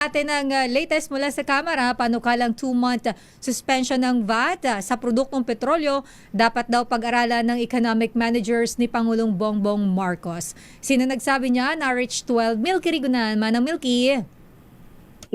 Atin ang latest mula sa Kamara, panukalang 2-month suspension ng VAT sa produktong petrolyo dapat daw pag-aralan ng economic managers ni Pangulong Bongbong Marcos. Sino nagsabi niya? RH 12, Milky Rigunan. Manang Milky.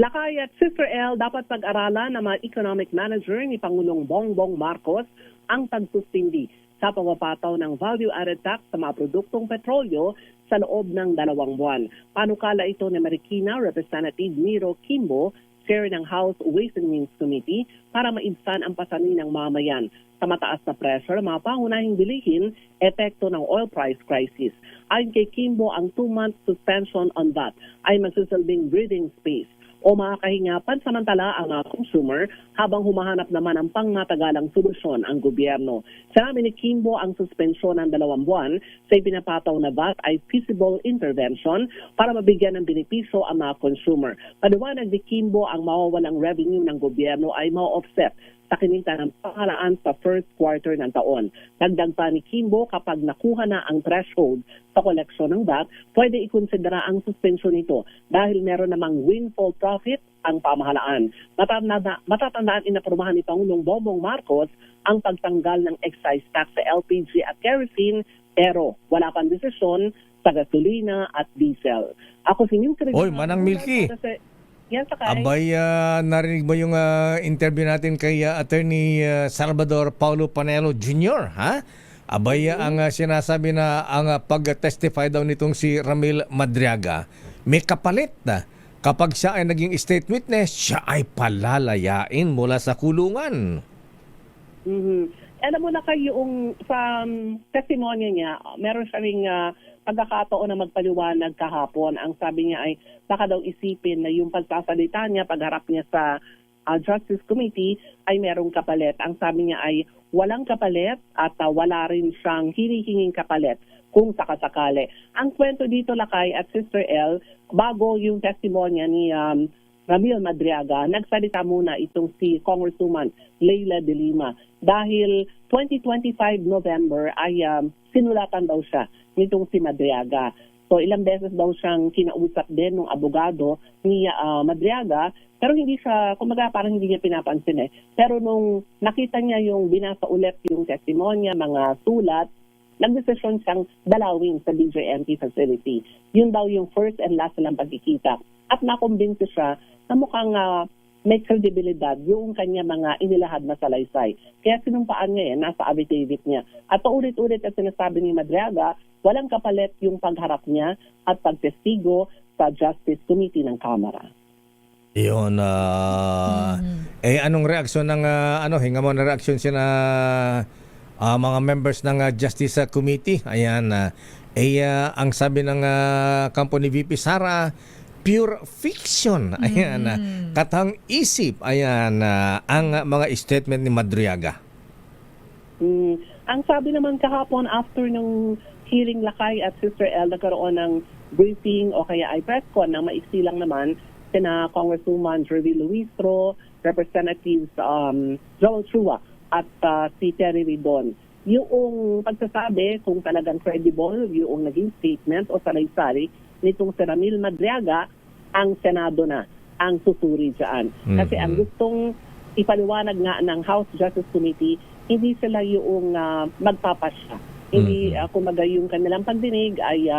Lakay at Sister L, dapat pag-aralan ng mga economic manager ni Pangulong Bongbong Marcos ang pagsusindi sa pagpapataw ng value-added tax sa mga produktong petrolyo sa loob ng 2 buwan. Panukala ito ni Marikina Representative Miro Kimbo, Chair ng House Ways and Means Committee, para maibsan ang pasanin ng mamayan sa mataas na pressure mga pangunahing bilihin epekto ng oil price crisis. Ayon kay Kimbo, ang 2-month suspension on that ay magsisilbing breathing space o makakahinga pansamantala ang consumer habang humahanap naman ng pangmatagalang solusyon ang gobyerno. Sinabi ni Kimbo, ang suspensyon ng 2 buwan sa ipinapataw na VAT ay feasible intervention para mabigyan ng benepisyo ang mga consumer. Paliwanag ni Kimbo, ang mawawalang revenue ng gobyerno ay ma-offset sa kinita ng pangalaan sa first quarter ng taon. Dagdag pa ni Kimbo, kapag nakuha na ang threshold sa koleksyon ng VAT, pwede ikonsidera ang suspensyon nito dahil meron namang windfall profit ang pamahalaan. Matatandaan inaprumahan ni Pangulong Bongbong Marcos ang pagtanggal ng excise tax sa LPG at kerosene, pero wala pang desisyon sa gasolina at diesel. Ako si Milky. Oy, Manang Milky. Yes, Sakay. Abay, narinig mo yung interview natin kay Attorney Salvador Paulo Panelo Jr., ha? Abay, ang sinasabi na ang pag-testify daw nitong si Ramil Madriaga, may kapalit na. Kapag siya ay naging state witness, siya ay palalayain mula sa kulungan. Alam mo na kayo yung sa testimonya niya, meron siya ring pagkakataon na magpaliwanag kahapon. Ang sabi niya ay baka daw isipin na yung pagsasalita niya, pagharap niya sa Justice Committee ay merong kapalit. Ang sabi niya ay walang kapalit at wala rin siyang hinihinging kapalit kung sakasakali. Ang kwento dito, Lakay at Sister L, bago yung testimonya ni Ramil Madriaga, nagsalita muna itong si Congresswoman Leila de Lima dahil 2025 November ay sinulatan daw siya nitong si Madriaga. So ilang beses daw siyang kinausap din ng abogado ni Madriaga, pero hindi siya, kumbaga parang hindi niya pinapansin eh. Pero nung nakita niya yung binasa ulit yung testimonya, mga sulat, nagdesisyon siyang dalawin sa BJMP facility. Yun daw yung first and last lang pagkikita. At nakumbinsi siya na mukhang may kredibilidad yung kanya mga inilahad na salaysay. Kaya sinumpaan niya nasa affidavit niya. At paulit-ulit ang sinasabi ni Madriaga, walang kapalit yung pagharap niya at pagtestigo sa Justice Committee ng Kamara. Yun, anong reaksyon ng, hinga mo na reaksyon siya na mga members ng Justice Committee? Ayan, ang sabi ng kampo ni VP Sara, pure fiction. Ayan, katang isip. Ayan, ang mga statement ni Madriaga. Ang sabi naman kahapon after ng hearing, Lakay at Sister L, nagkaroon ng briefing o kaya ay press con na maiksi lang naman sina Congresswoman Jervy Luistro, Representatives Joel Chua at si Terry Ridon. Yung pagsasabi kung talagang credible yung naging statement o salaysay nitong si Ramil Madriaga, ang Senado na ang susuri dyan. Kasi ang gustong ipaliwanag nga ng House Justice Committee, hindi sila yung magpapasya. Hindi, kumaga yung kanilang pagdinig ay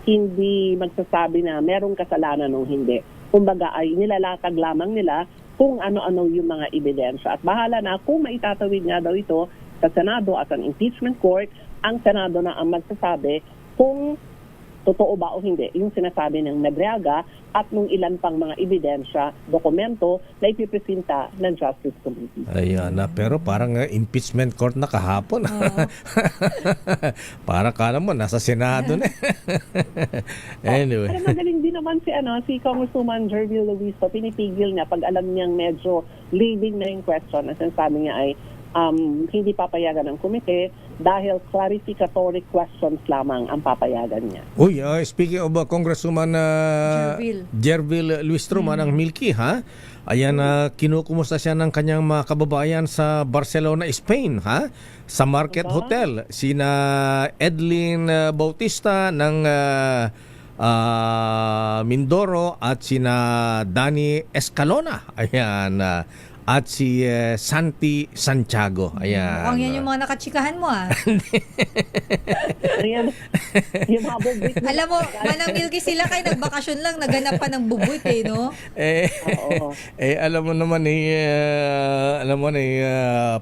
hindi magsasabi na merong kasalanan o hindi. Kumbaga ay nilalatag lamang nila kung ano-ano yung mga ebidensya. At bahala na kung maitatawid nga daw ito sa Senado at ang impeachment court, ang Senado na ang magsasabi kung totoo ba o hindi yung sinasabi ng Madriaga at nung ilan pang mga ebidensya, dokumento na ipipresenta ng Justice Committee. Ayan na, pero parang impeachment court na kahapon. Para ka naman, nasa Senado na. Anyway. Pero magaling din naman si Congresswoman Jervy Luistro, pinipigil niya pag alam niyang medyo leading na yung question. At sabi niya ay hindi papayagan ng komite dahil clarificatory questions lamang ang papayagan niya. Uy, speaking of Congresswoman Jervil Luistro, Manang Milky, ha? Ayan, kinukumusta siya ng kanyang mga kababayan sa Barcelona, Spain, ha? Sa Market Hotel. Sina Edlin Bautista ng Mindoro at sina Danny Escalona. Ayan. At si Santi Santiago. Ayan. Mukhang yan yung mga nakachikahan mo ah. Ayan, yung mga bubwit. Alam mo, Manang Milky, sila kayo nagbakasyon lang, naganap pa ng bubuit eh, no? Oo. Alam mo naman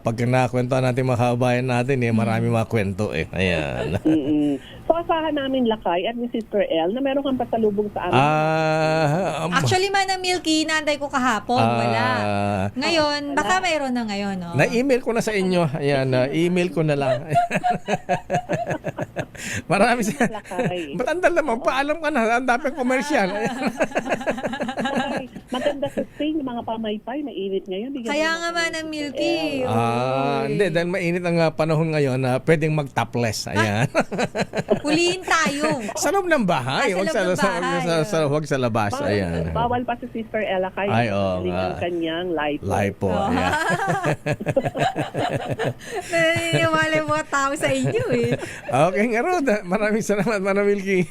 pag nakakwentuhan natin mga kabayan natin marami mga kwento Ayan. So asahan namin Lakay at ni Sister L na meron kang pasalubong sa amin. Actually, Manang Milky, naantay ko kahapon, wala. Ngayon, baka mayroon na ngayon, no? Na-email ko na sa inyo. Ayan, email ko na lang. Marami sa... Lakay. Ba't andal naman? Paalam ka na. Ang daping komersyal. Lakay, maganda sa Spain, yung mga pamaypay, mainit ngayon. Di Kaya ganun nga, ako, Manang Sister Milky. L. Hindi. Dahil mainit ang panahon ngayon na pwedeng mag-topless. Ayan. Huliin tayo. Sa loob ng bahay. Sa loob ng bahay. Huwag sa labas. Ayan. Bawal pa si Sister L Lakay. Ay, oo Galing nga. ang kanyang life. Live po. Ayan. Naniniwala yung mga tao sa inyo eh. Okay nga Rod. Maraming salamat, Manang Milky.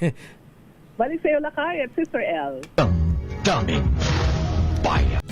Balik sa'yo Lakay at Sister L. Daming bayan.